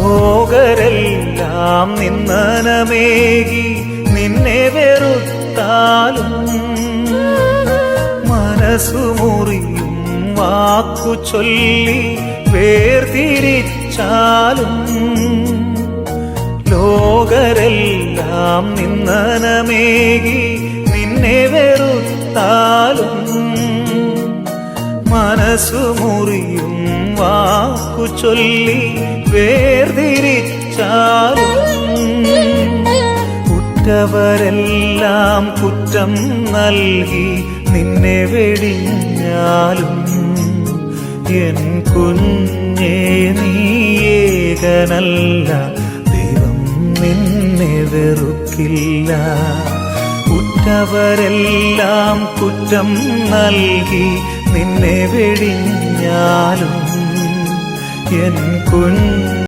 ലോകരെല്ലാം നിന്ദനമേകി നിന്നെ വെറുത്താലും മനസ്സു മുറിയും വാക്കു ചൊല്ലി വേർതിരിച്ചാലും ലോകരെല്ലാം നിന്ദനമേകി നിന്നെ വെറുത്താലും മനസ്സു മുറിയും വാക്കു ചൊല്ലി വേർതിരിച്ചാലും കുറ്റവരെല്ലാം കുറ്റം നൽകി നിന്നെ വെടിഞ്ഞാലും എൻ കുഞ്ഞേ നീ ഏകനല്ല, ദൈവം നിന്നെ വെറുക്കില്ല. കുറ്റവരെല്ലാം കുറ്റം നൽകി നിന്നെ വെടിഞ്ഞാലും എൻ കുഞ്ഞ്